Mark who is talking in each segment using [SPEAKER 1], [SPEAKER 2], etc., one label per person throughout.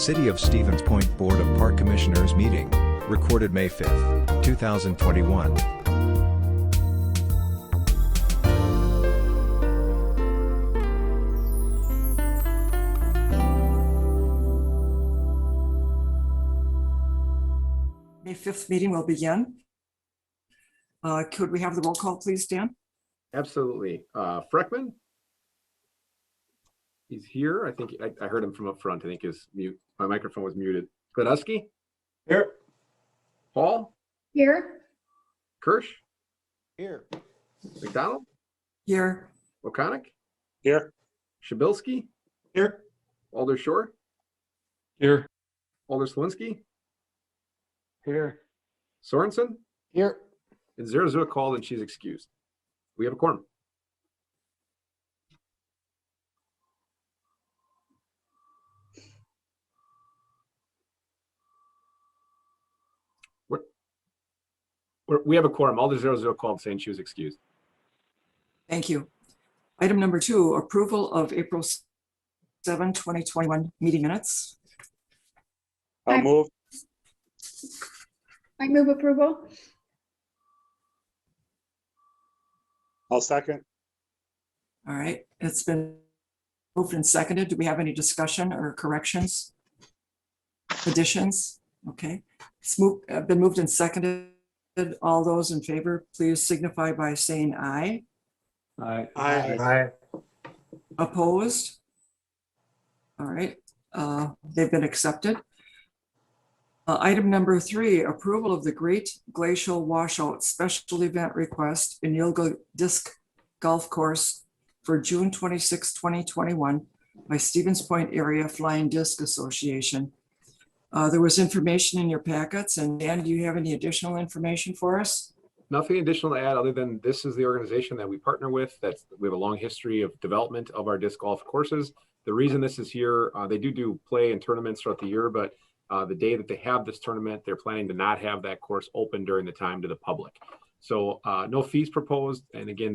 [SPEAKER 1] City of Stevens Point Board of Park Commissioners meeting, recorded May 5, 2021.
[SPEAKER 2] May 5th meeting will begin. Could we have the roll call, please, Dan?
[SPEAKER 3] Absolutely. Freckman? He's here. I think I heard him from up front. I think my microphone was muted. Gladusky?
[SPEAKER 4] Here.
[SPEAKER 3] Paul?
[SPEAKER 5] Here.
[SPEAKER 3] Kirsch?
[SPEAKER 4] Here.
[SPEAKER 3] McDonald?
[SPEAKER 2] Here.
[SPEAKER 3] O'Connor?
[SPEAKER 4] Here.
[SPEAKER 3] Shabilsky?
[SPEAKER 4] Here.
[SPEAKER 3] Alder Shore?
[SPEAKER 4] Here.
[SPEAKER 3] Alder Slinsky?
[SPEAKER 4] Here.
[SPEAKER 3] Sorensen?
[SPEAKER 4] Here.
[SPEAKER 3] And Zerzua called and she's excused. We have a quorum. We have a quorum. Alder Zerzua called saying she was excused.
[SPEAKER 2] Thank you. Item number 2, approval of April 7, 2021 meeting minutes.
[SPEAKER 4] I'll move.
[SPEAKER 5] I move approval.
[SPEAKER 4] I'll second.
[SPEAKER 2] All right, it's been moved and seconded. Do we have any discussion or corrections? Additions? Okay, it's been moved and seconded. All those in favor, please signify by saying aye.
[SPEAKER 4] Aye.
[SPEAKER 5] Aye.
[SPEAKER 2] Opposed? All right, they've been accepted. Item number 3, approval of the Great Glacial Washout Special Event Request in Yulga Disc Golf Course for June 26, 2021 by Stevens Point Area Flying Disc Association. There was information in your packets, and Dan, do you have any additional information for us?
[SPEAKER 3] Nothing additional to add other than this is the organization that we partner with. We have a long history of development of our disc golf courses. The reason this is here, they do play in tournaments throughout the year, but the day that they have this tournament, they're planning to not have that course open during the time to the public. So no fees proposed. And again,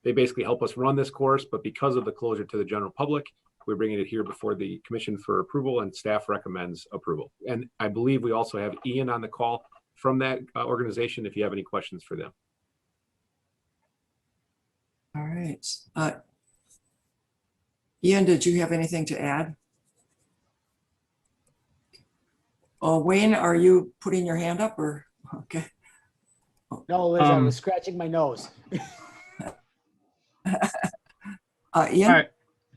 [SPEAKER 3] they basically help us run this course, but because of the closure to the general public, we're bringing it here before the commission for approval, and staff recommends approval. And I believe we also have Ian on the call from that organization if you have any questions for them.
[SPEAKER 2] All right. Ian, did you have anything to add? Wayne, are you putting your hand up or? Okay.
[SPEAKER 6] No, Liz, I was scratching my nose.
[SPEAKER 2] Ian?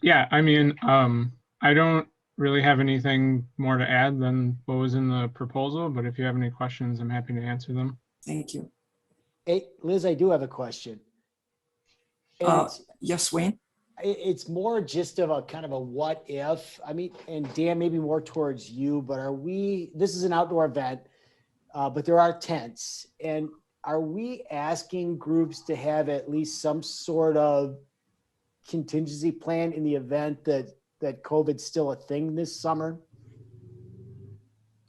[SPEAKER 7] Yeah, I mean, I don't really have anything more to add than what was in the proposal, but if you have any questions, I'm happy to answer them.
[SPEAKER 2] Thank you.
[SPEAKER 6] Hey, Liz, I do have a question. And
[SPEAKER 2] Yes, Wayne?
[SPEAKER 6] it's more just of a kind of a what if. I mean, and Dan, maybe more towards you, but this is an outdoor event, but there are tents. And are we asking groups to have at least some sort of contingency plan in the event that COVID's still a thing this summer?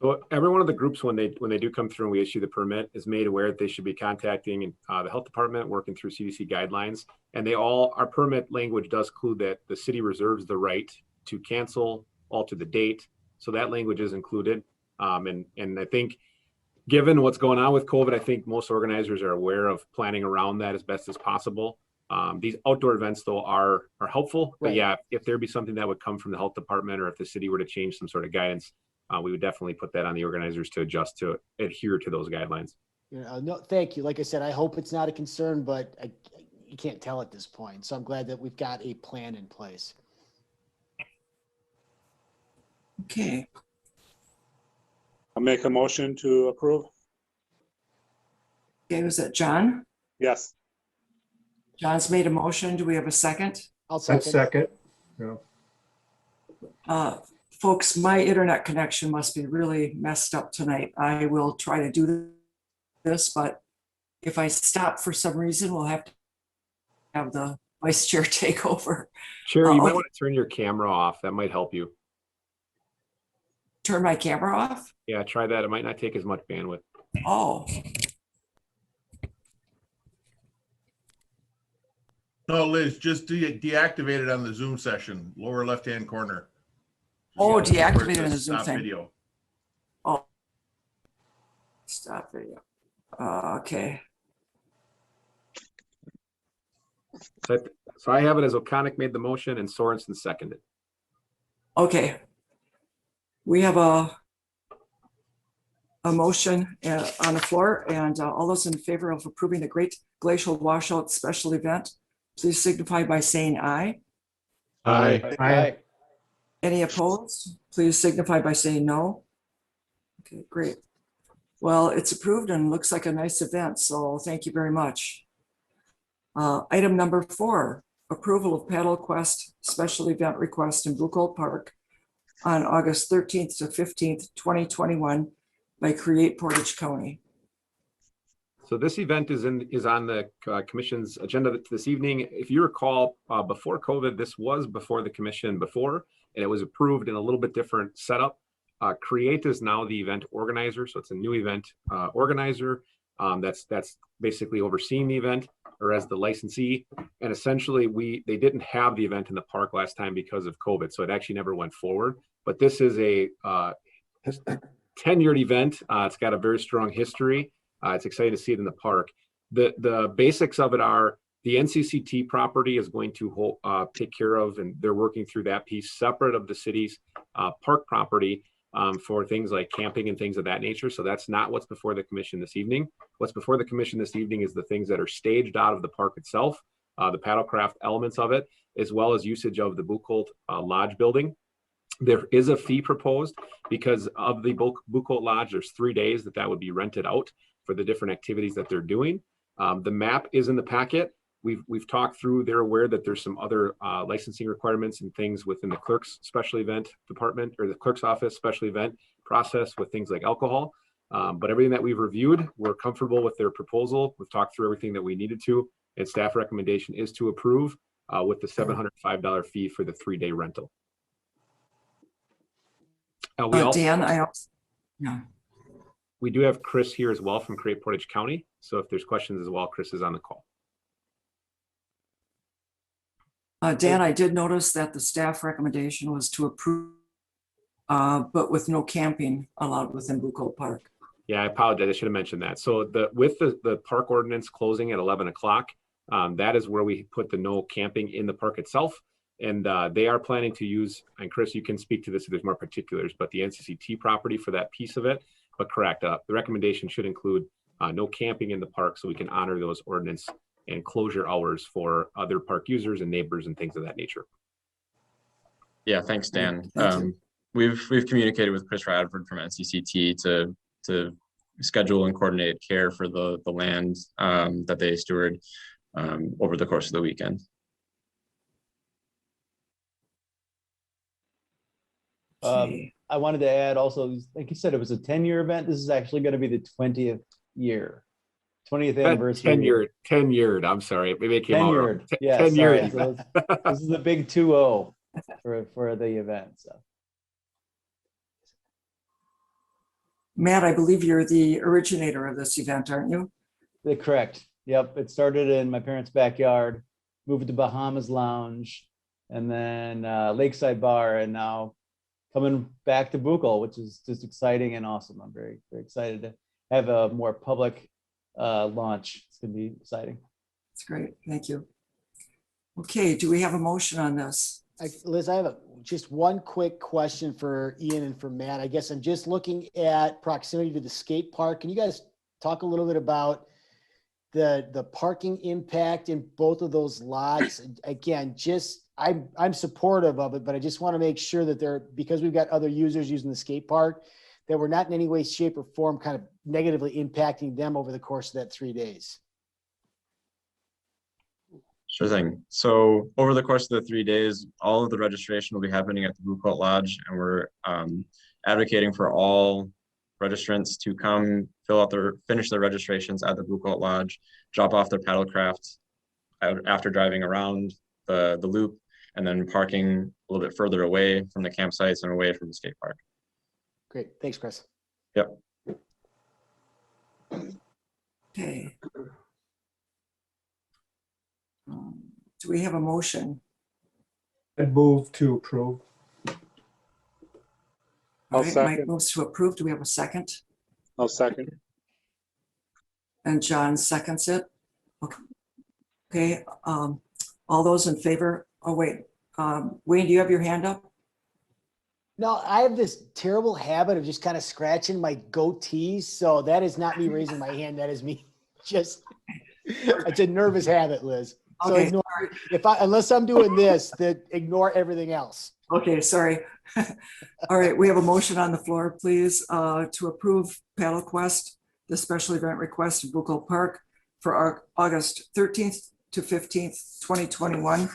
[SPEAKER 3] So every one of the groups, when they do come through and we issue the permit, is made aware that they should be contacting the health department, working through CDC guidelines. And our permit language does include that the city reserves the right to cancel, alter the date. So that language is included. And I think given what's going on with COVID, I think most organizers are aware of planning around that as best as possible. These outdoor events, though, are helpful. But yeah, if there be something that would come from the health department, or if the city were to change some sort of guidance, we would definitely put that on the organizers to adjust to adhere to those guidelines.
[SPEAKER 6] No, thank you. Like I said, I hope it's not a concern, but you can't tell at this point. So I'm glad that we've got a plan in place.
[SPEAKER 2] Okay.
[SPEAKER 4] I'll make a motion to approve.
[SPEAKER 2] Okay, was that John?
[SPEAKER 4] Yes.
[SPEAKER 2] John's made a motion. Do we have a second?
[SPEAKER 6] I'll second.
[SPEAKER 2] Folks, my internet connection must be really messed up tonight. I will try to do this, but if I stop for some reason, we'll have to have the vice chair take over.
[SPEAKER 3] Chair, you might want to turn your camera off. That might help you.
[SPEAKER 2] Turn my camera off?
[SPEAKER 3] Yeah, try that. It might not take as much bandwidth.
[SPEAKER 2] Oh.
[SPEAKER 8] No, Liz, just deactivate it on the Zoom session, lower left-hand corner.
[SPEAKER 2] Oh,
[SPEAKER 3] Yeah,
[SPEAKER 2] deactivated
[SPEAKER 3] where's
[SPEAKER 2] the Zoom
[SPEAKER 3] stop
[SPEAKER 2] thing.
[SPEAKER 3] video?
[SPEAKER 2] Oh. Stop video. Okay.
[SPEAKER 3] So I have it as O'Connor made the motion and Sorensen seconded.
[SPEAKER 2] Okay. We have a motion on the floor, and all those in favor of approving the Great Glacial Washout Special Event, please signify by saying aye.
[SPEAKER 3] Aye.
[SPEAKER 5] Aye.
[SPEAKER 2] Any opposed? Please signify by saying no. Okay, great. Well, it's approved and looks like a nice event, so thank you very much. Item number 4, approval of Paddle Quest special event request in Portage on August 13th to 15th, 2021 by Create Portage County.
[SPEAKER 3] So this event is on the commission's agenda this evening. If you recall, before COVID, this was before the commission before, and it was approved in a little bit different setup. Create is now the event organizer, so it's a new event organizer that's basically overseeing the event, or as the licensee. And essentially, they didn't have the event in the park last time because of COVID, so it actually never went forward. But this is a 10-year event. It's got a very strong history. It's exciting to see it in the park. The basics of it are the NCCT property is going to take care of, and they're working through that piece separate of the city's park property for things like camping and things of that nature. So that's not what's before the commission this evening. What's before the commission this evening is the things that are staged out of the park itself, the paddlecraft elements of it, as well as usage of the Buchholz Lodge building. There is a fee proposed because of the Buchholz Lodge. There's 3 days that would be rented out for the different activities that they're doing. The map is in the packet. We've talked through, they're aware that there's some other licensing requirements and things within the clerk's special event department, or the clerk's office special event process with things like alcohol. But everything that we've reviewed, we're comfortable with their proposal. We've talked through everything that we needed to, and staff recommendation is to approve with the $705 fee for the 3-day rental.
[SPEAKER 2] Dan,
[SPEAKER 3] we do have Chris here as well from Create Portage County. So if there's questions as well, Chris is on the call.
[SPEAKER 2] Dan, I did notice that the staff recommendation was to approve, but with no camping allowed within Buchholz Park.
[SPEAKER 3] Yeah, I apologize. I should have mentioned that. So with the park ordinance closing at 11 o'clock, that is where we put the no camping in the park itself. And they are planning to use, and Chris, you can speak to this if there's more particulars, but the NCCT property for that piece of it. But correct, the recommendation should include no camping in the park, so we can honor those ordinance and closure hours for other park users and neighbors and things of that nature.
[SPEAKER 8] Yeah, thanks, Dan.
[SPEAKER 2] Thank
[SPEAKER 8] We've communicated with Chris Radford from NCCT to schedule and coordinate care for the land that they steward over the course of the weekend.
[SPEAKER 9] I wanted to add also, like you said, it was a 10-year event. This is actually going to be the 20th year, 20th anniversary.
[SPEAKER 3] 10-year. I'm sorry, maybe it came out wrong.
[SPEAKER 9] 10-year. Yeah,
[SPEAKER 3] 10-year.
[SPEAKER 9] so this is the big 2-0 for the event. So,
[SPEAKER 2] Matt, I believe you're the originator of this event, aren't you?
[SPEAKER 9] correct. Yep, it started in my parents' backyard, moved to Bahamas Lounge, and then Lakeside Bar, and now coming back to Buchholz, which is just exciting and awesome. I'm very, very excited to have a more public launch. It's going to be exciting.
[SPEAKER 2] That's great. Thank you. Okay, do we have a motion on this?
[SPEAKER 6] Liz, I have just one quick question for Ian and for Matt. I guess I'm just looking at proximity to the skate park. Can you guys talk a little bit about the parking impact in both of those lots? Again, I'm supportive of it, but I just want to make sure that because we've got other users using the skate park, that we're not in any way, shape, or form kind of negatively impacting them over the course of that 3 days.
[SPEAKER 8] Sure thing. So over the course of the 3 days, all of the registration will be happening at the Buchholz Lodge, and we're advocating for all registrants to come finish their registrations at the Buchholz Lodge, drop off their paddlecraft after driving around the loop, and then parking a little bit further away from the campsites and away from the skate park.
[SPEAKER 6] Great. Thanks, Chris.
[SPEAKER 8] Yep.
[SPEAKER 2] Okay. Do we have a motion?
[SPEAKER 5] I move to approve.
[SPEAKER 2] All
[SPEAKER 4] I'll
[SPEAKER 2] right, Mike
[SPEAKER 4] second.
[SPEAKER 2] moves to approve. Do we have a second?
[SPEAKER 4] I'll second.
[SPEAKER 2] And John seconds it. Okay, all those in favor? Oh, wait, Wayne, do you have your hand up?
[SPEAKER 6] No, I have this terrible habit of just kind of scratching my goatee. So that is not me raising my hand. That is me just, it's a nervous habit, Liz. So
[SPEAKER 2] Okay,
[SPEAKER 6] ignore, unless I'm doing this, then ignore everything else.
[SPEAKER 2] okay, sorry. All right, we have a motion on the floor, please, to approve Paddle Quest, the special event request in Point.Park for our August 13th to 15th, 2021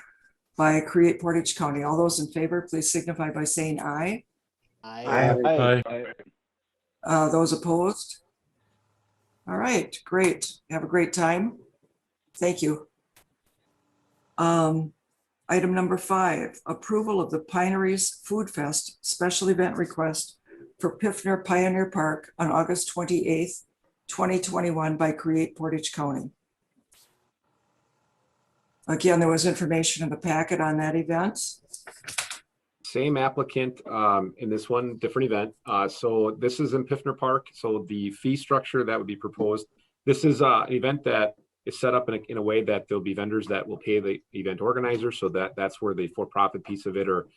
[SPEAKER 2] by Create Portage County. All those in favor, please signify by saying aye.
[SPEAKER 9] Aye.
[SPEAKER 2] Those opposed? All right, great. Have a great time. Thank you. Item number 5, approval of the Pineries Food Fest special event request for Piffner Pioneer Park on August 28th, 2021 by Create Portage County. Again, there was information in the packet on that event.
[SPEAKER 3] Same applicant in this one, different event. So this is in Piffner Park. So the fee structure that would be proposed, this is an event that is set up in a way that there'll be vendors that will pay the event organizer. So that's where the for-profit piece of it or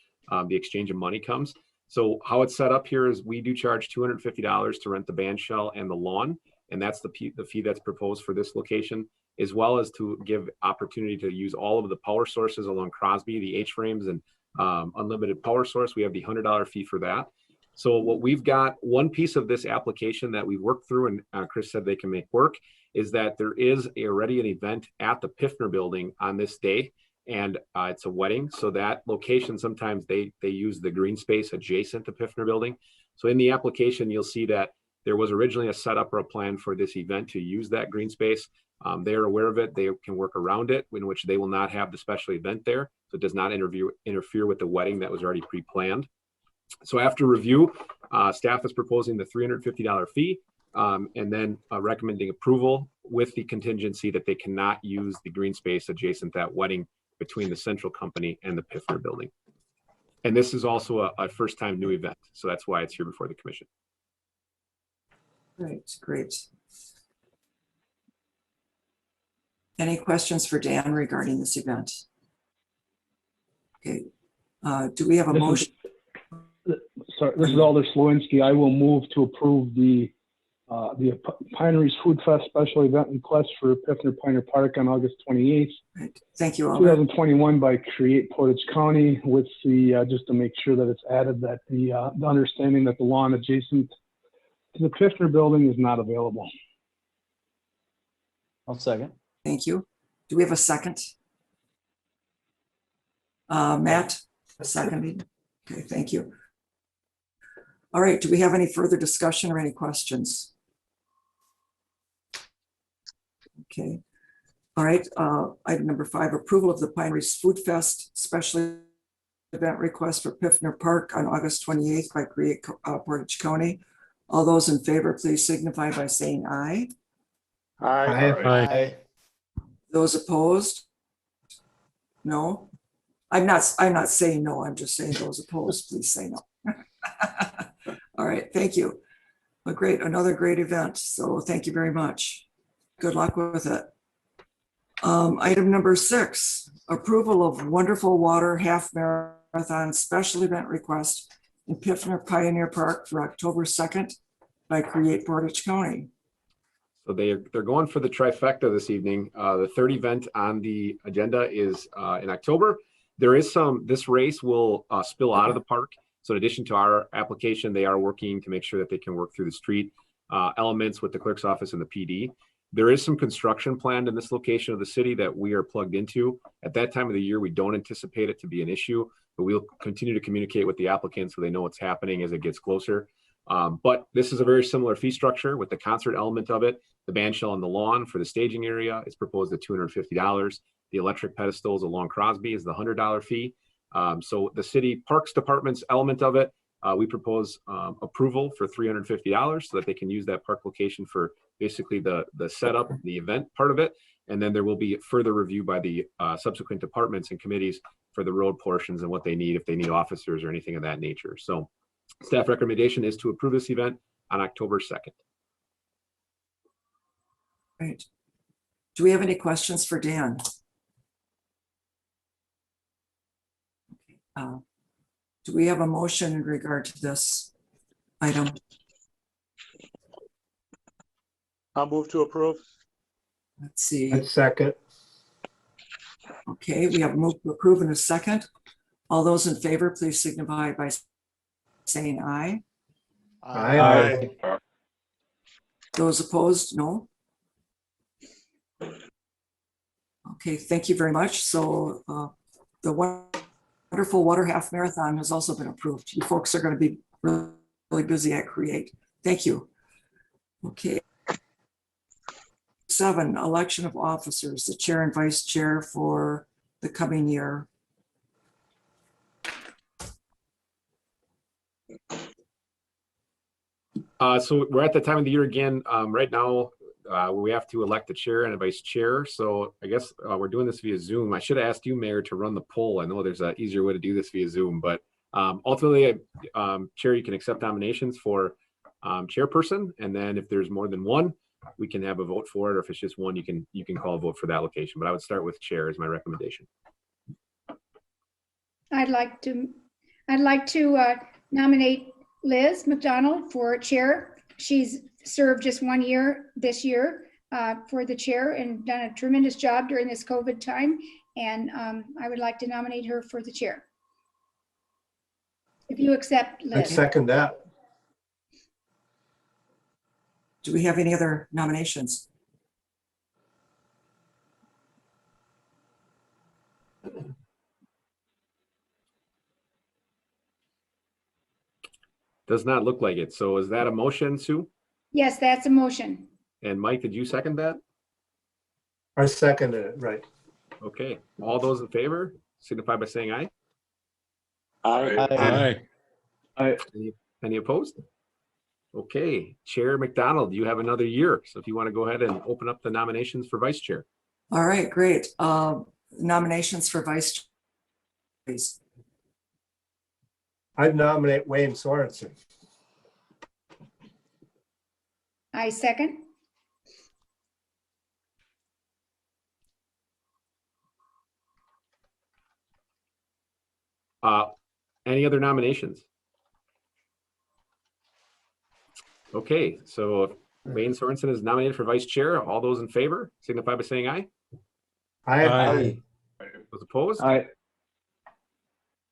[SPEAKER 3] the exchange of money comes. So how it's set up here is we do charge $250 to rent the band shell and the lawn. And that's the fee that's proposed for this location, as well as to give opportunity to use all of the power sources along Crosby, the H-frames and unlimited power source. We have the $100 fee for that. So what we've got, one piece of this application that we worked through and Chris said they can make work is that there is already an event at the Piffner building on this day. And it's a wedding. So that location, sometimes they use the green space adjacent to Piffner building. So in the application, you'll see that there was originally a setup or a plan for this event to use that green space. They are aware of it. They can work around it, in which they will not have the special event there. So it does not interfere with the wedding that was already pre-planned. So after review, staff is proposing the $350 fee and then recommending approval with the contingency that they cannot use the green space adjacent to that wedding between the central company and the Piffner building. And this is also a first-time new event. So that's why it's here before the commission.
[SPEAKER 2] Great, great. Any questions for Dan regarding this event? Okay, do we have a motion?
[SPEAKER 10] Sorry, this is Alder Slowinski. I will move to approve the Pineries Food Fest special event request for Piffner Pioneer Park on August 28th.
[SPEAKER 2] Right. Thank you, Alder.
[SPEAKER 10] 2021 by Create Portage County with the, just to make sure that it's added that the understanding that the lawn adjacent to the Piffner building is not available.
[SPEAKER 9] I'll second.
[SPEAKER 2] Thank you. Do we have a second? Matt, a second. Okay, thank you. All right, do we have any further discussion or any questions? Okay, all right, item number 5, approval of the Pineries Food Fest special event request for Piffner Park on August 28th by Create Portage County. All those in favor, please signify by saying aye.
[SPEAKER 9] Aye.
[SPEAKER 2] Those opposed? No? I'm not saying no, I'm just saying those opposed, please say no. All right, thank you. Well, great, another great event. So thank you very much. Good luck with it. Item number 6, approval of Wonderful Water Half Marathon special event request in Piffner Pioneer Park for October 2nd by Create Portage County.
[SPEAKER 3] So they're going for the trifecta this evening. The third event on the agenda is in October. There is this race will spill out of the park. So in addition to our application, they are working to make sure that they can work through the street elements with the clerk's office and the PD. There is some construction planned in this location of the city that we are plugged into. At that time of the year, we don't anticipate it to be an issue, but we'll continue to communicate with the applicants so they know what's happening as it gets closer. But this is a very similar fee structure with the concert element of it. The band shell on the lawn for the staging area is proposed at $250. The electric pedestals along Crosby is the $100 fee. So the city parks department's element of it, we propose approval for $350 so that they can use that park location for basically the setup, the event part of it. And then there will be further review by the subsequent departments and committees for the road portions and what they need, if they need officers or anything of that nature. So Staff recommendation is to approve this event on October 2nd.
[SPEAKER 2] Right. Do we have any questions for Dan? Do we have a motion in regard to this item?
[SPEAKER 4] I'll move to approve.
[SPEAKER 2] Let's see.
[SPEAKER 5] I second.
[SPEAKER 2] Okay, we have a move to approve in a second. All those in favor, please signify by saying aye.
[SPEAKER 5] Aye.
[SPEAKER 2] Those opposed, no. Okay, thank you very much. So the wonderful Water Half Marathon has also been approved. You folks are going to be really busy at Create. Thank you. Okay. 7, election of officers, the chair and vice chair for the coming year.
[SPEAKER 3] So we're at the time of the year again. Right now, we have to elect a chair and a vice chair. So I guess we're doing this via Zoom. I should have asked you, Mayor, to run the poll. I know there's an easier way to do this via Zoom, but ultimately, Chair, you can accept nominations for chairperson, and then if there's more than one, we can have a vote for it. Or if it's just one, you can call a vote for that location. But I would start with chair as my recommendation.
[SPEAKER 5] I'd like to nominate Liz McDonald for chair. She's served just 1 year this year for the chair and done a tremendous job during this COVID time. And I would like to nominate her for the chair. If you accept
[SPEAKER 11] I
[SPEAKER 5] Liz.
[SPEAKER 11] second that.
[SPEAKER 2] Do we have any other nominations?
[SPEAKER 3] Does not look like it. So is that a motion, Sue?
[SPEAKER 5] Yes, that's a motion.
[SPEAKER 3] And Mike, did you second that?
[SPEAKER 11] I seconded it, right.
[SPEAKER 3] Okay. All those in favor signify by saying aye.
[SPEAKER 4] Aye.
[SPEAKER 3] Any opposed? Okay, Chair McDonald, you have another year. So if you want to go ahead and open up the nominations for vice chair.
[SPEAKER 2] All right, great. Nominations for vice chair, please.
[SPEAKER 11] I'd nominate Wayne Sorensen.
[SPEAKER 5] I second.
[SPEAKER 3] Any other nominations? Okay, so Wayne Sorensen is nominated for vice chair. All those in favor signify by saying aye.
[SPEAKER 11] Aye.
[SPEAKER 3] Those opposed?
[SPEAKER 10] Aye.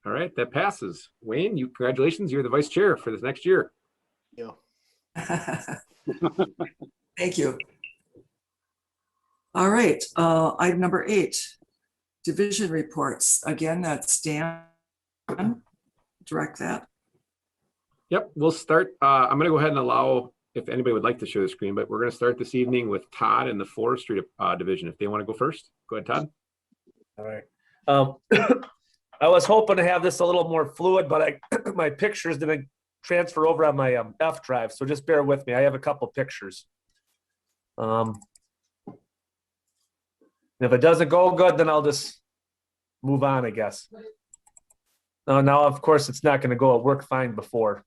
[SPEAKER 3] All right, that passes. Wayne, congratulations. You're the vice chair for this next year.
[SPEAKER 6] Yeah.
[SPEAKER 2] Thank you. All right, item number 8, division reports. Again, that's Dan. Direct that.
[SPEAKER 3] Yep, we'll start. I'm going to go ahead and allow if anybody would like to share the screen, but we're going to start this evening with Todd in the forestry division. If they want to go first, go ahead, Todd.
[SPEAKER 12] All right. I was hoping to have this a little more fluid, but my pictures didn't transfer over on my F drive, so just bear with me. I have a couple pictures. If it doesn't go good, then I'll just move on, I guess. Now, of course, it's not going to go. It worked fine before.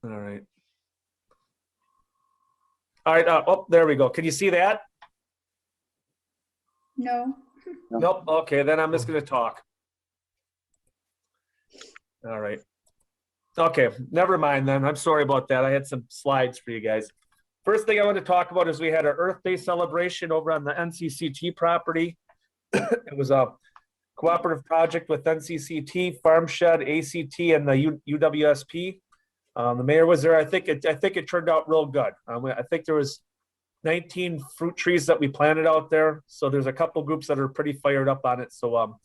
[SPEAKER 12] All right. All right. Oh, there we go. Can you see that?
[SPEAKER 5] No.
[SPEAKER 12] Nope. Okay, then I'm just going to talk. All right. Okay, never mind then. I'm sorry about that. I had some slides for you guys. First thing I want to talk about is we had an Earth Day celebration over on the NCCT property. It was a cooperative project with NCCT, Farm Shed, ACT, and the UWSP. The mayor was there. I think it turned out real good. I think there was 19 fruit trees that we planted out there. So there's a couple groups that are pretty fired up on it. So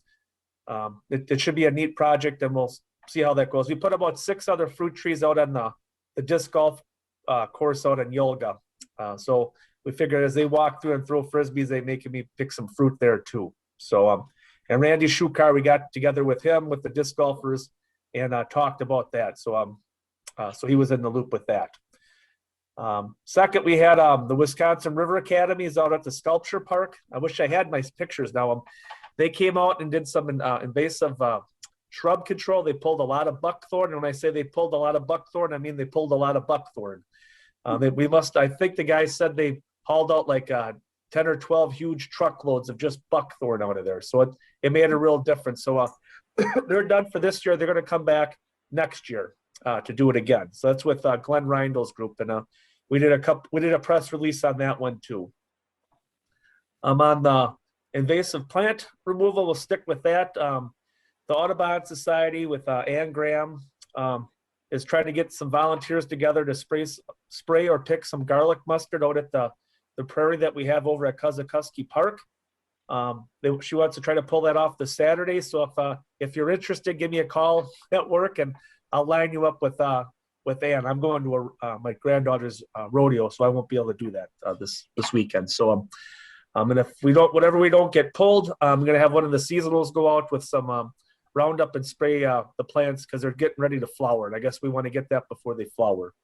[SPEAKER 12] it should be a neat project, and we'll see how that goes. We put about 6 other fruit trees out on the disc golf course out in Yulga. So we figured as they walk through and throw frisbees, they making me pick some fruit there too. So and Randy Shukar, we got together with him with the disc golfers and talked about that. So so he was in the loop with that. Second, we had the Wisconsin River Academies out at the sculpture park. I wish I had my pictures now. They came out and did some invasive shrub control. They pulled a lot of buckthorn. And when I say they pulled a lot of buckthorn, I mean they pulled a lot of buckthorn. I think the guy said they hauled out like 10 or 12 huge truckloads of just buckthorn out of there. So it made a real difference. So they're done for this year. They're going to come back next year to do it again. So that's with Glenn Reindel's group. And we did a press release on that one too. On the invasive plant removal, we'll stick with that. The Audubon Society with Ann Graham is trying to get some volunteers together to spray or pick some garlic mustard out at the prairie that we have over at Kuzakuski Park. She wants to try to pull that off this Saturday. So if you're interested, give me a call at work and I'll line you up with Ann. I'm going to my granddaughter's rodeo, so I won't be able to do that this weekend. So and if whatever we don't get pulled, I'm going to have one of the seasonals go out with some Roundup and spray the plants because they're getting ready to flower. And I guess we want to get that before they flower.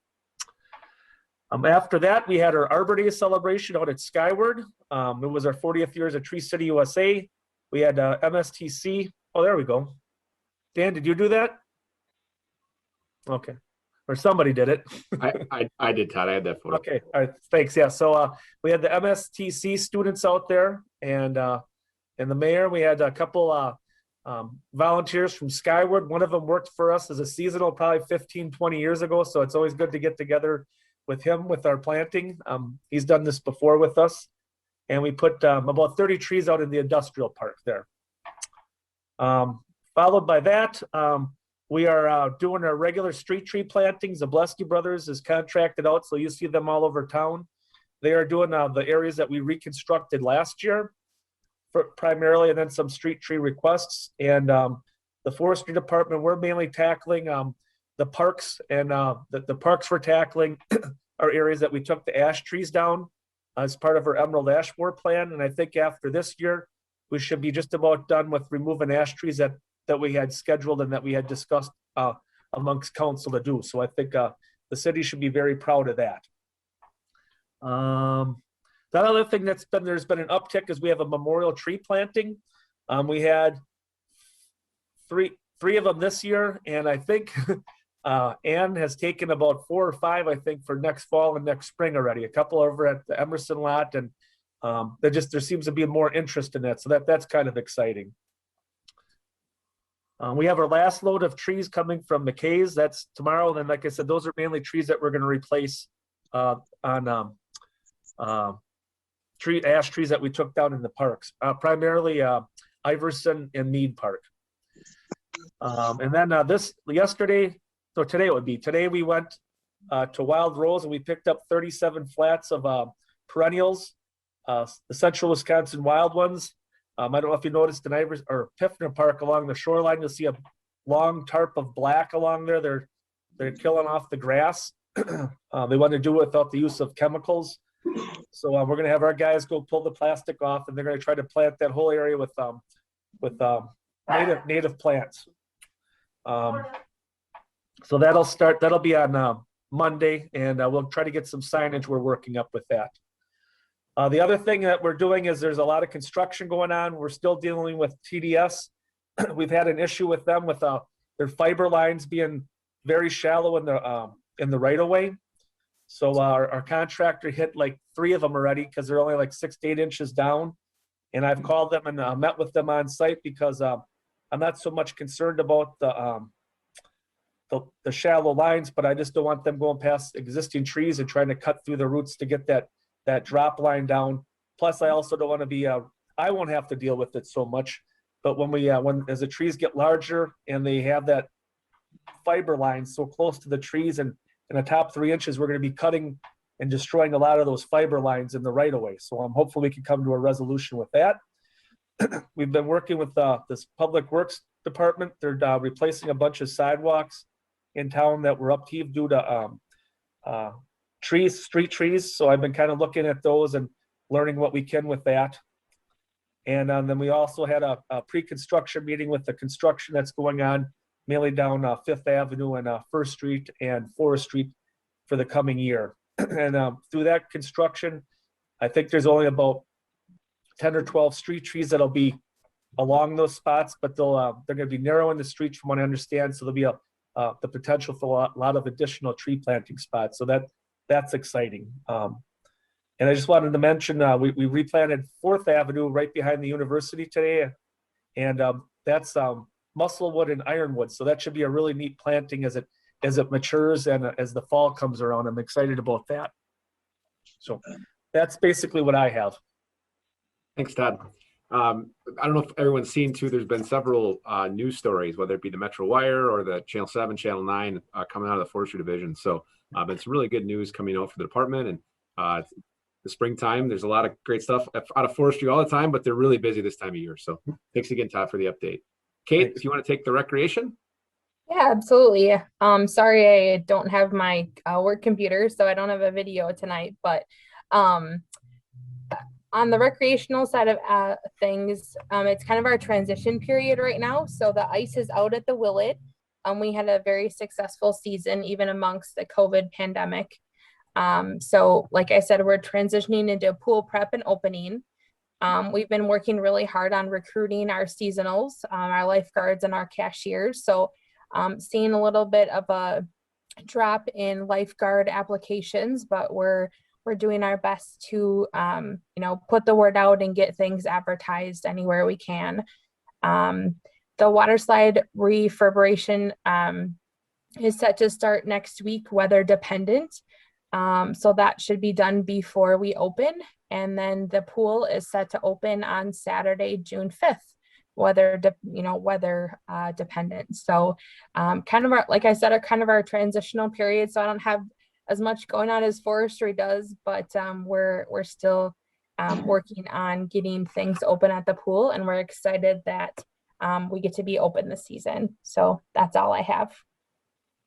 [SPEAKER 12] After that, we had our Arbor Day celebration out at Skyward. It was our 40th year as a Tree City USA. We had MSTC. Oh, there we go. Dan, did you do that? Okay. Or somebody did it.
[SPEAKER 3] I did, Todd. I had that photo.
[SPEAKER 12] Okay. All right. Thanks. Yeah. So we had the MSTC students out there and the mayor. We had a couple volunteers from Skyward. One of them worked for us as a seasonal probably 15, 20 years ago. So it's always good to get together with him with our planting. He's done this before with us. And we put about 30 trees out in the industrial park there. Followed by that, we are doing our regular street tree plantings. The Blesky Brothers is contracted out, so you see them all over town. They are doing the areas that we reconstructed last year primarily, and then some street tree requests. And the forestry department, we're mainly tackling the parks, and the parks we're tackling are areas that we took the ash trees down as part of our Emerald Ash Borer plan. And I think after this year, we should be just about done with removing ash trees that we had scheduled and that we had discussed amongst council to do. So I think the city should be very proud of that. The other thing there's been an uptick is we have a memorial tree planting. We had three of them this year, and I think Ann has taken about 4 or 5, I think, for next fall and next spring already. A couple over at the Emerson lot, and there seems to be more interest in that. So that's kind of exciting. We have our last load of trees coming from McKay's. That's tomorrow. And like I said, those are mainly trees that we're going to replace on ash trees that we took down in the parks, primarily Iverson and Mead Park. And then today we went to Wild Rose and we picked up 37 flats of perennials, the Central Wisconsin wild ones. I don't know if you noticed in Piffner Park along the shoreline, you'll see a long tarp of black along there. They're killing off the grass. They want to do it without the use of chemicals. So we're going to have our guys go pull the plastic off, and they're going to try to plant that whole area with native plants. So that'll be on Monday, and we'll try to get some signage. We're working up with that. The other thing that we're doing is there's a lot of construction going on. We're still dealing with TDS. We've had an issue with them with their fiber lines being very shallow in the right of way. So our contractor hit like 3 of them already because they're only like 6 to 8 inches down. And I've called them and met with them on site because I'm not so much concerned about the shallow lines, but I just don't want them going past existing trees and trying to cut through the roots to get that drop line down. Plus, I also don't want to be, I won't have to deal with it so much. But as the trees get larger and they have that fiber line so close to the trees and in the top 3 inches, we're going to be cutting and destroying a lot of those fiber lines in the right of way. So hopefully we can come to a resolution with that. We've been working with this Public Works Department. They're replacing a bunch of sidewalks in town that were upheaved due to street trees. So I've been kind of looking at those and learning what we can with that. And then we also had a pre-construction meeting with the construction that's going on mainly down 5th Avenue and 1st Street and Forest Street for the coming year. And through that construction, I think there's only about 10 or 12 street trees that'll be along those spots, but they're going to be narrowing the streets from what I understand. So there'll be the potential for a lot of additional tree planting spots. So that's exciting. And I just wanted to mention, we replanted 4th Avenue right behind the university today. And that's musclewood and ironwood. So that should be a really neat planting as it matures and as the fall comes around. I'm excited about that. So that's basically what I have.
[SPEAKER 3] Thanks, Todd. I don't know if everyone's seen too, there's been several news stories, whether it be the Metro Wire or the Channel 7, Channel 9 coming out of the Forestry Division. So it's really good news coming out for the department. And the springtime, there's a lot of great stuff out of forestry all the time, but they're really busy this time of year. So thanks again, Todd, for the update. Kate,
[SPEAKER 12] Thanks.
[SPEAKER 3] if you want to take the recreation.
[SPEAKER 13] Yeah, absolutely. Sorry, I don't have my work computer, so I don't have a video tonight, but on the recreational side of things, it's kind of our transition period right now. So the ice is out at the Willet. We had a very successful season, even amongst the COVID pandemic. So like I said, we're transitioning into pool prep and opening. We've been working really hard on recruiting our seasonals, our lifeguards and our cashiers. So seeing a little bit of a drop in lifeguard applications, but we're doing our best to, put the word out and get things advertised anywhere we can. The water slide refurbishment is set to start next week, weather dependent. So that should be done before we open. And then the pool is set to open on Saturday, June 5th, weather dependent. So kind of like I said, our transitional period. So I don't have as much going on as forestry does, but we're still working on getting things open at the pool, and we're excited that we get to be open this season. So that's all I have.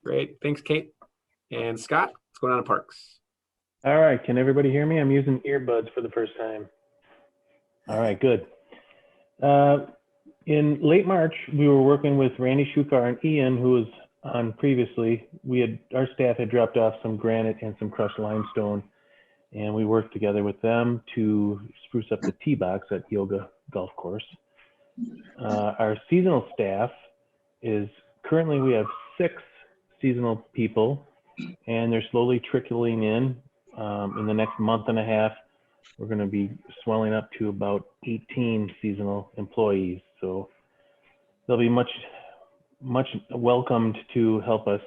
[SPEAKER 3] Great. Thanks, Kate. And Scott, what's going on in parks?
[SPEAKER 14] All right. Can everybody hear me? I'm using earbuds for the first time. All right, good. In late March, we were working with Randy Shukar and Ian, who was on previously. Our staff had dropped off some granite and some crushed limestone, and we worked together with them to spruce up the tee box at Yulga Golf Course. Our seasonal staff is currently, we have 6 seasonal people, and they're slowly trickling in. In the next month and a half, we're going to be swelling up to about 18 seasonal employees. So they'll be much welcomed to help us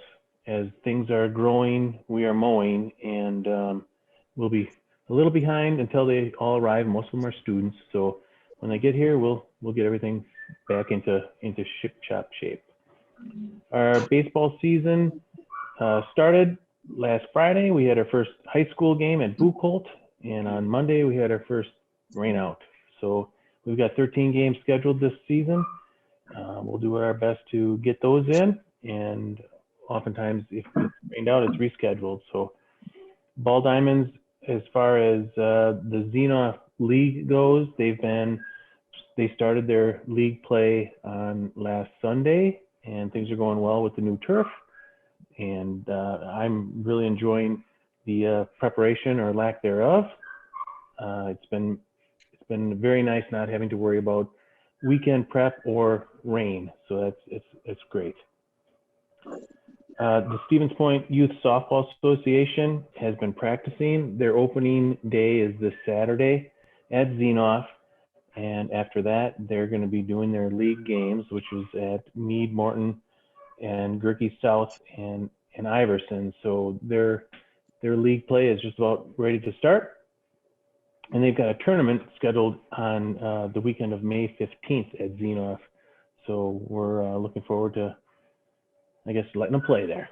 [SPEAKER 14] as things are growing. We are mowing, and we'll be a little behind until they all arrive. Most of them are students, so when they get here, we'll get everything back into ship-shop shape. Our baseball season started last Friday. We had our first high school game at Buchholz, and on Monday we had our first rain out. So we've got 13 games scheduled this season. We'll do our best to get those in, and oftentimes if it's rained out, it's rescheduled. So Ball Diamonds, as far as the Xena League goes, they started their league play on last Sunday, and things are going well with the new turf. And I'm really enjoying the preparation or lack thereof. It's been very nice not having to worry about weekend prep or rain, so it's great. The Stevens Point Youth Softball Association has been practicing. Their opening day is this Saturday at Xenoff, and after that they're going to be doing their league games, which is at Meade, Morton, and Gerke South and Iverson. So their league play is just about ready to start. And they've got a tournament scheduled on the weekend of May 15th at Xenoff. So we're looking forward to, I guess, letting them play there.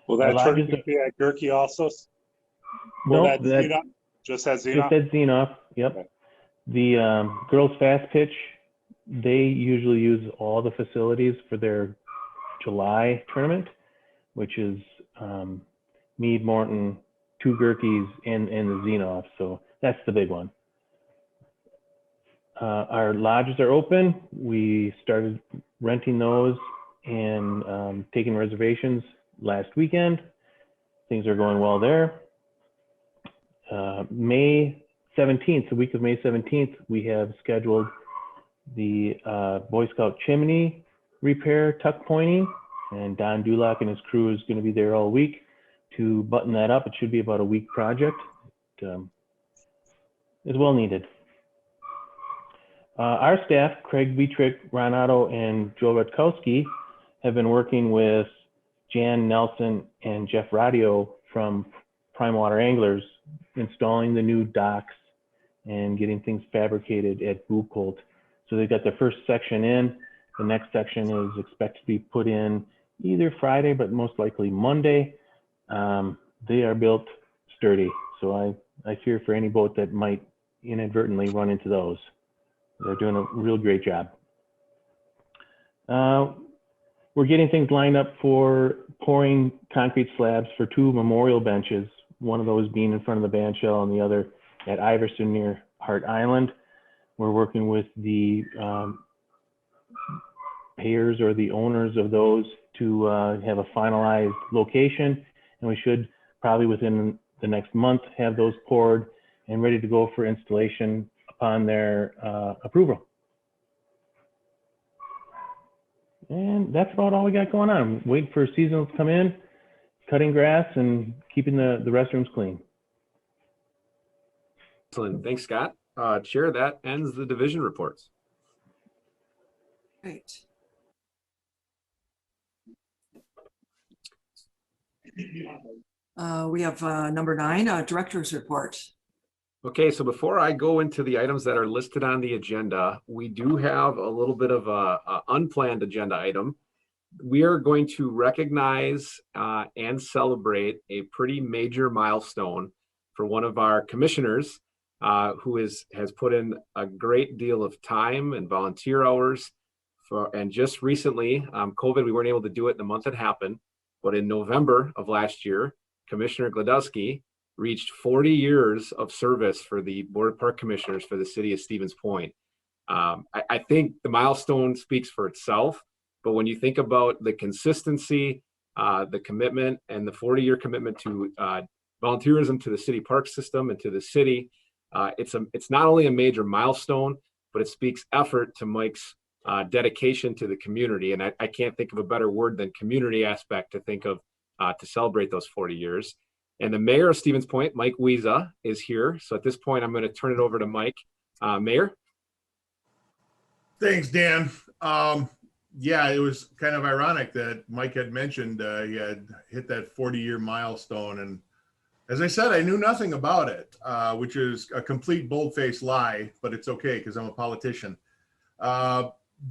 [SPEAKER 4] Will that tournament be at Gerke also?
[SPEAKER 14] No,
[SPEAKER 4] just at Xenoff?
[SPEAKER 14] Just at Xenoff, yep. Okay. The girls fast pitch, they usually use all the facilities for their July tournament, which is Meade, Morton, 2 Gerkes, and the Xenoff. So that's the big one. Our lodges are open. We started renting those and taking reservations last weekend. Things are going well there. May 17th, the week of May 17th, we have scheduled the Boy Scout chimney repair tuck pointing, and Don Dulac and his crew is going to be there all week to button that up. It should be about a week project. It's well needed. Our staff, Craig Vietrick, Ron Otto, and Joe Rutkowski, have been working with Jan Nelson and Jeff Radio from Prime Water Anglers, installing the new docks and getting things fabricated at Buchholz. So they've got the first section in. The next section is expected to be put in either Friday, but most likely Monday. They are built sturdy, so I fear for any boat that might inadvertently run into those. They're doing a real great job. We're getting things lined up for pouring concrete slabs for 2 memorial benches, one of those being in front of the band shell and the other at Iverson near Hart Island. We're working with the payers or the owners of those to have a finalized location, and we should probably within the next month have those poured and ready to go for installation upon their approval. And that's about all we got going on. Waiting for seasonals to come in, cutting grass, and keeping the restrooms clean.
[SPEAKER 3] Excellent. Thanks, Scott. Chair, that ends the division reports.
[SPEAKER 2] Great. We have number 9, director's report.
[SPEAKER 3] Okay, so before I go into the items that are listed on the agenda, we do have a little bit of a unplanned agenda item. We are going to recognize and celebrate a pretty major milestone for one of our commissioners who has put in a great deal of time and volunteer hours and just recently, COVID, we weren't able to do it in the month it happened, but in November of last year, Commissioner Gladowski reached 40 years of service for the Board of Park Commissioners for the city of Stevens Point. I think the milestone speaks for itself, but when you think about the consistency, the commitment, and the 40-year commitment to volunteerism to the city park system and to the city, it's not only a major milestone, but it speaks effort to Mike's dedication to the community. And I can't think of a better word than community aspect to think of to celebrate those 40 years. And the mayor of Stevens Point, Mike Wiesa, is here. So at this point, I'm going to turn it over to Mike. Mayor?
[SPEAKER 15] Thanks, Dan. Yeah, it was kind of ironic that Mike had mentioned he had hit that 40-year milestone. And as I said, I knew nothing about it, which is a complete bold-faced lie, but it's okay because I'm a politician.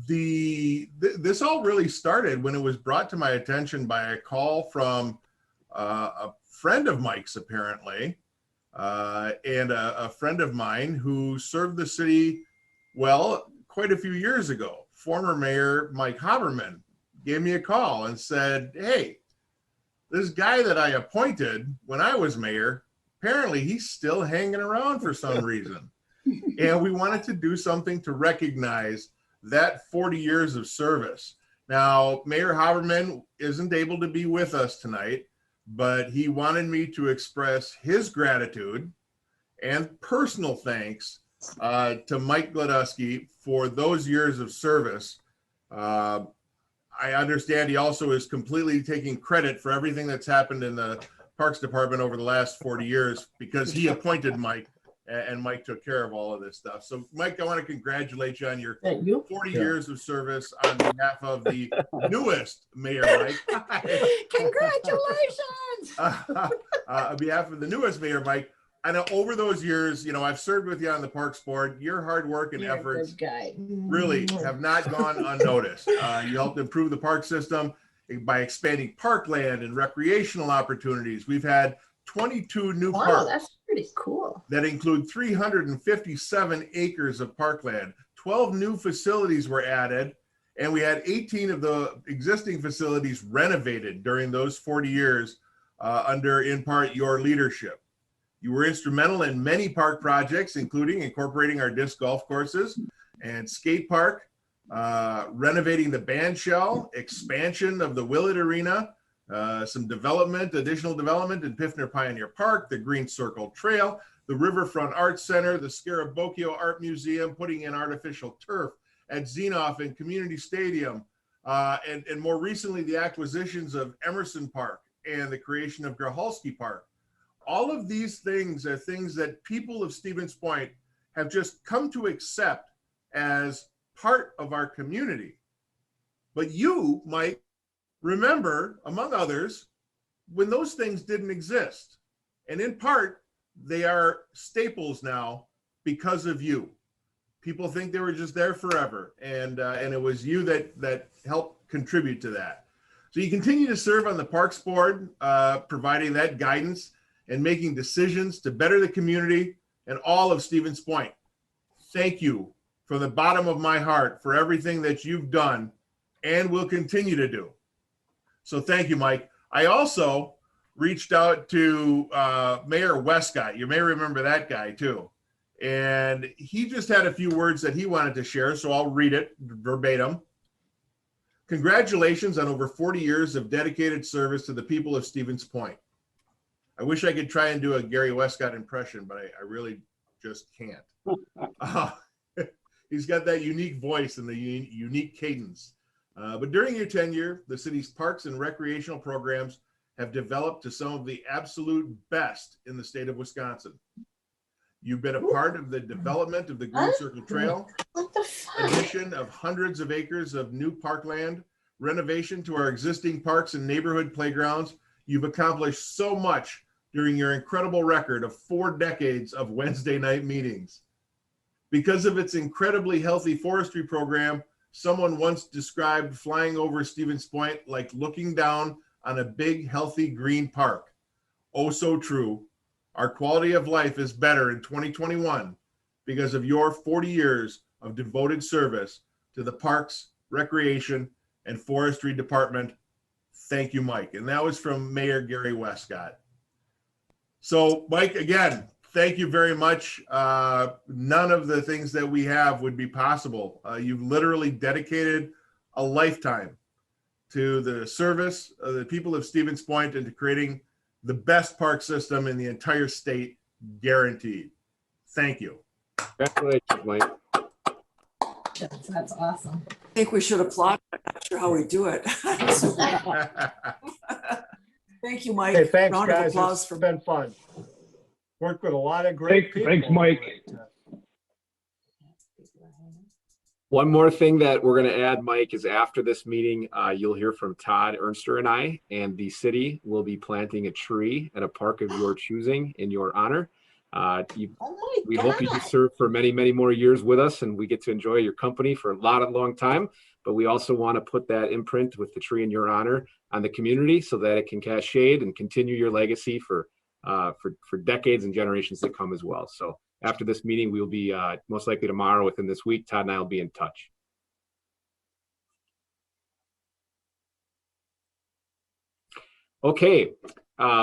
[SPEAKER 15] This all really started when it was brought to my attention by a call from a friend of Mike's, apparently, and a friend of mine who served the city, well, quite a few years ago. Former Mayor Mike Haberman gave me a call and said, hey, this guy that I appointed when I was mayor, apparently he's still hanging around for some reason. And we wanted to do something to recognize that 40 years of service. Now, Mayor Haberman isn't able to be with us tonight, but he wanted me to express his gratitude and personal thanks to Mike Gladowski for those years of service. I understand he also is completely taking credit for everything that's happened in the Parks Department over the last 40 years because he appointed Mike and Mike took care of all of this stuff. So Mike, I want to congratulate you on your 40 years of service on behalf of the newest Mayor Mike.
[SPEAKER 5] Congratulations!
[SPEAKER 15] On behalf of the newest Mayor Mike, I know over those years, you know, I've served with you on the Parks Board. Your hard work and efforts really have not gone unnoticed. You helped improve the park system by expanding parkland and recreational opportunities. We've had 22 new parks.
[SPEAKER 16] Wow, that's pretty cool.
[SPEAKER 15] That include 357 acres of parkland. 12 new facilities were added, and we had 18 of the existing facilities renovated during those 40 years under, in part, your leadership. You were instrumental in many park projects, including incorporating our disc golf courses and skate park, renovating the band shell, expansion of the Willett Arena, some additional development in Piffner Pioneer Park, the Green Circle Trail, the Riverfront Arts Center, the Scarabocchio Art Museum, putting in artificial turf at Xenoff and Community Stadium, and more recently, the acquisitions of Emerson Park and the creation of Grahalski Park. All of these things are things that people of Stevens Point have just come to accept as part of our community. But you might remember, among others, when those things didn't exist. And in part, they are staples now because of you. People think they were just there forever, and it was you that helped contribute to that. So you continue to serve on the Parks Board, providing that guidance and making decisions to better the community and all of Stevens Point. Thank you from the bottom of my heart for everything that you've done and will continue to do. So thank you, Mike. I also reached out to Mayor Westcott. You may remember that guy too. And he just had a few words that he wanted to share, so I'll read it verbatim. Congratulations on over 40 years of dedicated service to the people of Stevens Point. I wish I could try and do a Gary Westcott impression, but I really just can't. He's got that unique voice and the unique cadence. But during your tenure, the city's parks and recreational programs have developed to some of the absolute best in the state of Wisconsin. You've been a part of the development of the Green Circle Trail, addition of hundreds of acres of new parkland, renovation to our existing parks and neighborhood playgrounds. You've accomplished so much during your incredible record of 4 decades of Wednesday night meetings. Because of its incredibly healthy forestry program, someone once described flying over Stevens Point like looking down on a big, healthy green park. Oh, so true. Our quality of life is better in 2021 because of your 40 years of devoted service to the Parks, Recreation, and Forestry Department. Thank you, Mike. And that was from Mayor Gary Westcott. So, Mike, again, thank you very much. None of the things that we have would be possible. You've literally dedicated a lifetime to the service of the people of Stevens Point and to creating the best park system in the entire state, guaranteed. Thank you.
[SPEAKER 3] Congratulations, Mike.
[SPEAKER 2] That's awesome. I think we should applaud. I'm not sure how we do it. Thank you, Mike.
[SPEAKER 11] Hey, thanks,
[SPEAKER 2] Round
[SPEAKER 11] guys.
[SPEAKER 2] of applause
[SPEAKER 11] It's been fun. Worked with a lot of great people.
[SPEAKER 10] Thanks, Mike.
[SPEAKER 3] One more thing that we're going to add, Mike, is after this meeting, you'll hear from Todd Ernster and I, and the city will be planting a tree at a park of your choosing in your honor. We hope you can serve for many, many more years with us, and we get to enjoy your company for a long time. But we also want to put that imprint with the tree in your honor on the community so that it can cast shade and continue your legacy for decades and generations to come as well. So after this meeting, we will be most likely tomorrow within this week. Todd and I will be in touch. Okay,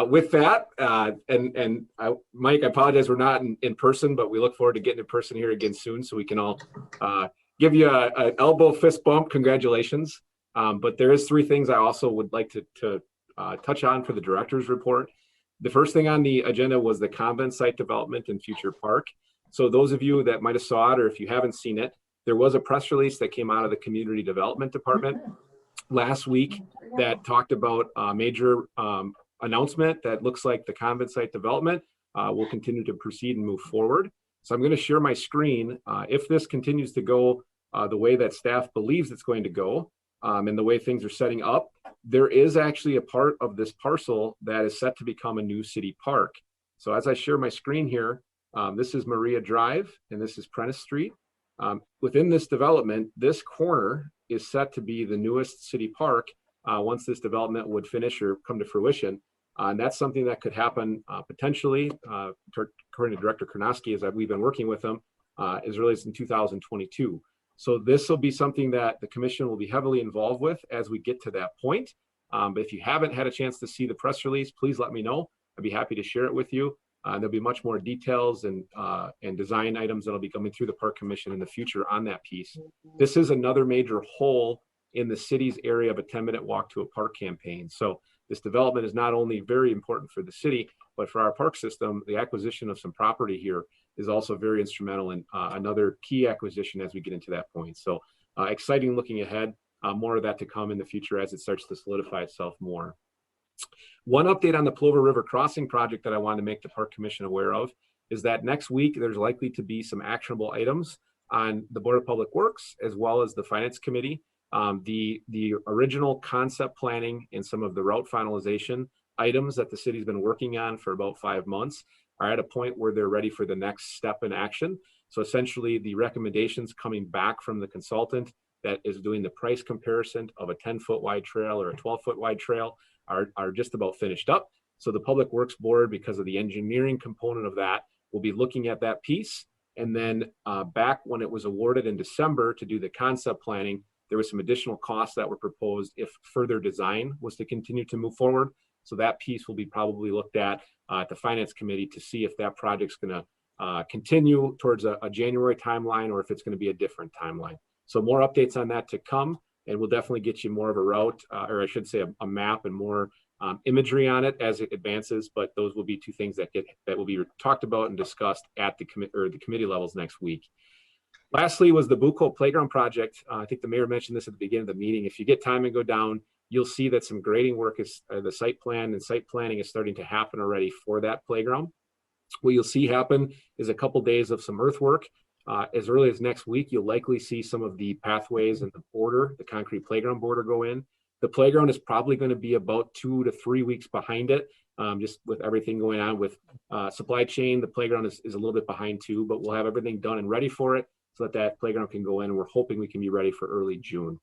[SPEAKER 3] with that, Mike, I apologize we're not in person, but we look forward to getting in person here again soon so we can all give you an elbow fist bump. Congratulations. But there is 3 things I also would like to touch on for the director's report. The first thing on the agenda was the convent site development in Future Park. So those of you that might have saw it, or if you haven't seen it, there was a press release that came out of the Community Development Department last week that talked about a major announcement that looks like the convent site development will continue to proceed and move forward. So I'm going to share my screen. If this continues to go the way that staff believes it's going to go, and the way things are setting up, there is actually a part of this parcel that is set to become a new city park. So as I share my screen here, this is Maria Drive and this is Prentice Street. Within this development, this corner is set to be the newest city park once this development would finish or come to fruition. And that's something that could happen potentially, according to Director Karnowski, as we've been working with him, as early as in 2022. So this will be something that the commission will be heavily involved with as we get to that point. But if you haven't had a chance to see the press release, please let me know. I'd be happy to share it with you. There'll be much more details and design items that'll be coming through the Park Commission in the future on that piece. This is another major hole in the city's area of a 10-minute walk to a park campaign. So this development is not only very important for the city, but for our park system. The acquisition of some property here is also very instrumental in another key acquisition as we get into that point. So exciting looking ahead. More of that to come in the future as it starts to solidify itself more. One update on the Plover River Crossing project that I wanted to make the Park Commission aware of is that next week there's likely to be some actionable items on the Board of Public Works as well as the Finance Committee. The original concept planning and some of the route finalization items that the city's been working on for about 5 months are at a point where they're ready for the next step in action. So essentially the recommendations coming back from the consultant that is doing the price comparison of a 10-foot wide trail or a 12-foot wide trail are just about finished up. So the Public Works Board, because of the engineering component of that, will be looking at that piece. And then back when it was awarded in December to do the concept planning, there was some additional costs that were proposed if further design was to continue to move forward. So that piece will be probably looked at the Finance Committee to see if that project's going to continue towards a January timeline or if it's going to be a different timeline. So more updates on that to come, and we'll definitely get you more of a route, or I should say a map and more imagery on it as it advances. But those will be two things that will be talked about and discussed at the committee levels next week. Lastly was the Bucco Playground project. I think the mayor mentioned this at the beginning of the meeting. If you get time and go down, you'll see that some grading work is the site plan and site planning is starting to happen already for that playground. What you'll see happen is a couple days of some earthwork. As early as next week, you'll likely see some of the pathways and the border, the concrete playground border go in. The playground is probably going to be about 2 to 3 weeks behind it, just with everything going on with supply chain. The playground is a little bit behind too, but we'll have everything done and ready for it so that playground can go in. We're hoping we can be ready for early June.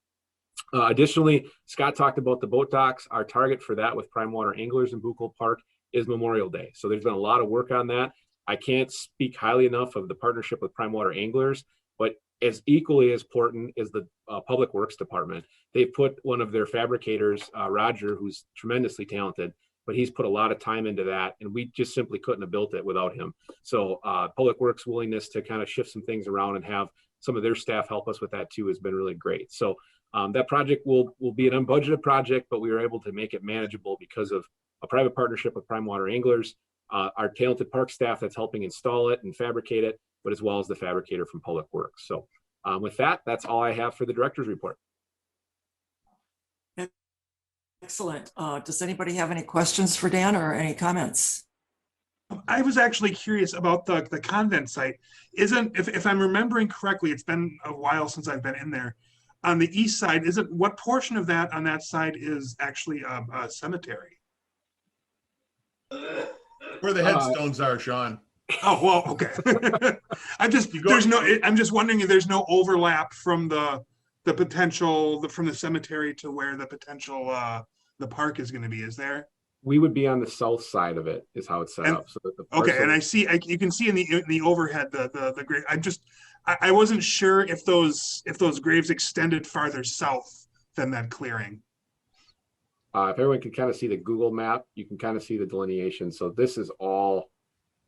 [SPEAKER 3] Additionally, Scott talked about the boat docks. Our target for that with prime water anglers in Point.Park is Memorial Day. So there's been a lot of work on that. I can't speak highly enough of the partnership with prime water anglers, but as equally as important is the Public Works Department. They put one of their fabricators, Roger, who's tremendously talented, but he's put a lot of time into that, and we just simply couldn't have built it without him. So Public Works' willingness to kind of shift some things around and have some of their staff help us with that too has been really great. So that project will be an unbudgeted project, but we were able to make it manageable because of a private partnership with prime water anglers, our talented park staff that's helping install it and fabricate it, but as well as the fabricator from Public Works. So with that, that's all I have for the director's report.
[SPEAKER 2] Excellent. Does anybody have any questions for Dan or any comments?
[SPEAKER 16] I was actually curious about the convent site. If I'm remembering correctly, it's been a while since I've been in there. On the east side, what portion of that on that side is actually a cemetery?
[SPEAKER 15] Where the headstones are, Sean.
[SPEAKER 16] Oh, well, okay. I'm just wondering if there's no overlap from the potential from the cemetery to where the potential the park is going to be. Is there?
[SPEAKER 3] We would be on the south side of it, is how it's set up. So that the
[SPEAKER 16] okay, and you can see in the overhead the grave. I wasn't sure if those graves extended farther south than that clearing.
[SPEAKER 3] If everyone can kind of see the Google map, you can kind of see the delineation. So this is all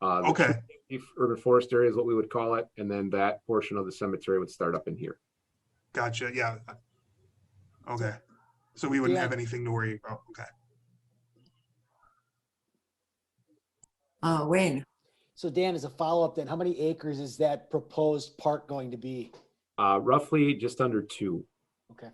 [SPEAKER 16] okay.
[SPEAKER 3] Urban forest area is what we would call it, and then that portion of the cemetery would start up in here.
[SPEAKER 16] Gotcha. Yeah. Okay. So we wouldn't have anything to worry about. Okay.
[SPEAKER 2] Wayne.
[SPEAKER 6] So Dan, as a follow-up then, how many acres is that proposed park going to be?
[SPEAKER 3] Roughly just under 2.
[SPEAKER 6] Okay.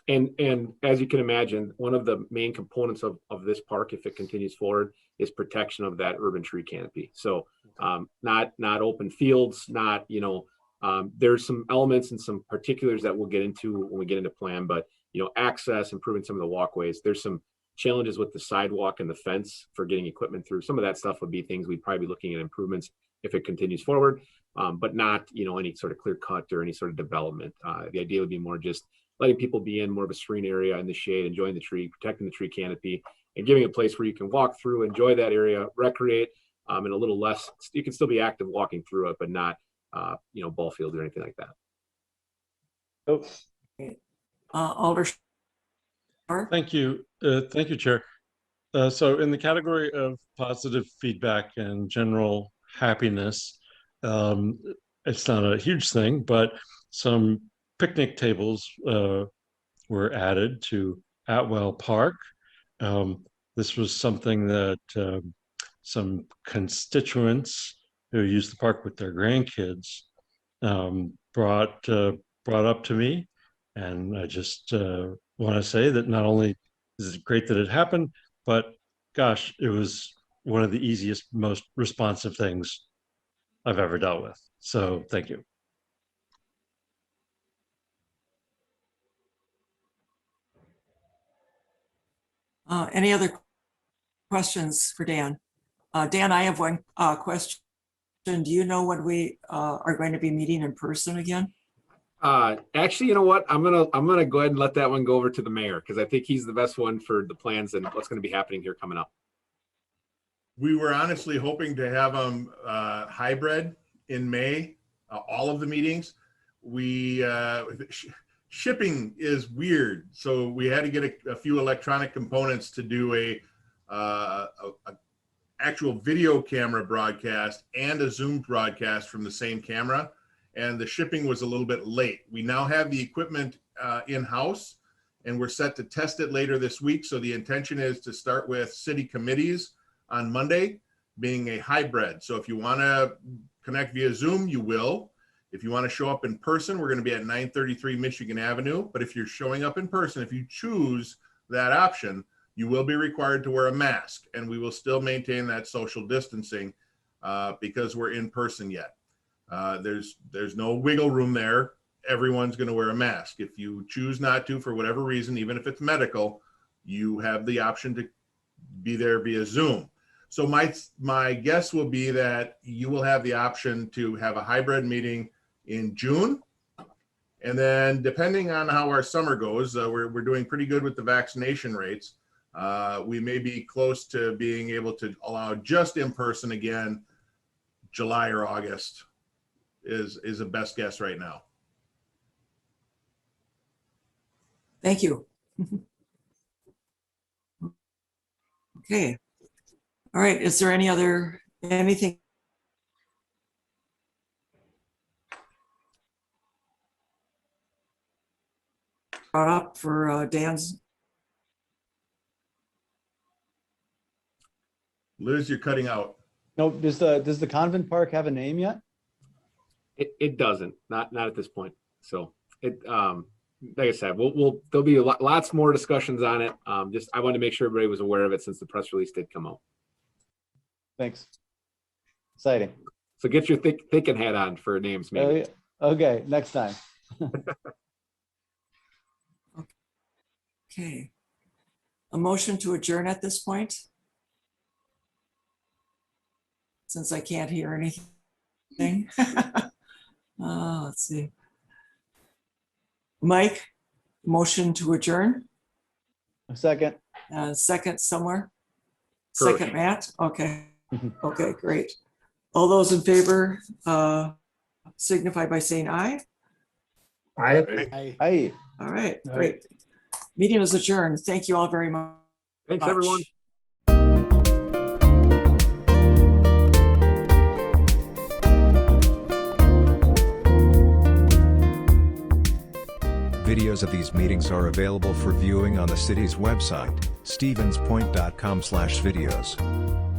[SPEAKER 3] And as you can imagine, one of the main components of this park, if it continues forward, is protection of that urban tree canopy. So not open fields, not, there's some elements and some particulars that we'll get into when we get into plan, but, access, improving some of the walkways. There's some challenges with the sidewalk and the fence for getting equipment through. Some of that stuff would be things we'd probably be looking at improvements if it continues forward, but not, any sort of clear cut or any sort of development. The idea would be more just letting people be in more of a serene area in the shade, enjoying the tree, protecting the tree canopy, and giving a place where you can walk through, enjoy that area, recreate, and a little less, you can still be active walking through it, but not, ball fields or anything like that.
[SPEAKER 2] Alder.
[SPEAKER 17] Thank you. Thank you, Chair. So in the category of positive feedback and general happiness, it's not a huge thing, but some picnic tables were added to Atwell Park. This was something that some constituents who use the park with their grandkids brought up to me. And I just want to say that not only is it great that it happened, but gosh, it was one of the easiest, most responsive things I've ever dealt with. So thank you.
[SPEAKER 2] Any other questions for Dan? Dan, I have one question. Do you know when we are going to be meeting in person again?
[SPEAKER 3] Actually, you know what? I'm gonna go ahead and let that one go over to the mayor because I think he's the best one for the plans and what's going to be happening here coming up.
[SPEAKER 15] We were honestly hoping to have them hybrid in May, all of the meetings. Shipping is weird, so we had to get a few electronic components to do a actual video camera broadcast and a Zoom broadcast from the same camera, and the shipping was a little bit late. We now have the equipment in-house, and we're set to test it later this week. So the intention is to start with city committees on Monday, being a hybrid. So if you want to connect via Zoom, you will. If you want to show up in person, we're going to be at 933 Michigan Avenue. But if you're showing up in person, if you choose that option, you will be required to wear a mask, and we will still maintain that social distancing because we're in person yet. There's no wiggle room there. Everyone's going to wear a mask. If you choose not to, for whatever reason, even if it's medical, you have the option to be there via Zoom. So my guess will be that you will have the option to have a hybrid meeting in June. And then depending on how our summer goes, we're doing pretty good with the vaccination rates. We may be close to being able to allow just in person again, July or August is a best guess right now.
[SPEAKER 2] Thank you. Okay. All right. Is there anything? Brought up for Dan's?
[SPEAKER 15] Liz, you're cutting out.
[SPEAKER 9] No, does the convent park have a name yet?
[SPEAKER 3] It doesn't, not at this point. So like I said, there'll be lots more discussions on it. I wanted to make sure everybody was aware of it since the press release did come out.
[SPEAKER 9] Thanks. Exciting.
[SPEAKER 3] So get your thinking hat on for names, maybe.
[SPEAKER 9] Okay, next time.
[SPEAKER 2] Okay. A motion to adjourn at this point? Since I can't hear anything. Let's see. Mike, motion to adjourn?
[SPEAKER 9] A second.
[SPEAKER 2] Second somewhere?
[SPEAKER 3] Correct.
[SPEAKER 2] Second, Matt? Okay. Okay, great. All those in favor signify by saying aye.
[SPEAKER 9] Aye.
[SPEAKER 2] All right, great. Meeting is adjourned. Thank you all very much.
[SPEAKER 3] Thanks, everyone.
[SPEAKER 1] Videos of these meetings are available for viewing on the city's website, stevenspoint.com/videos.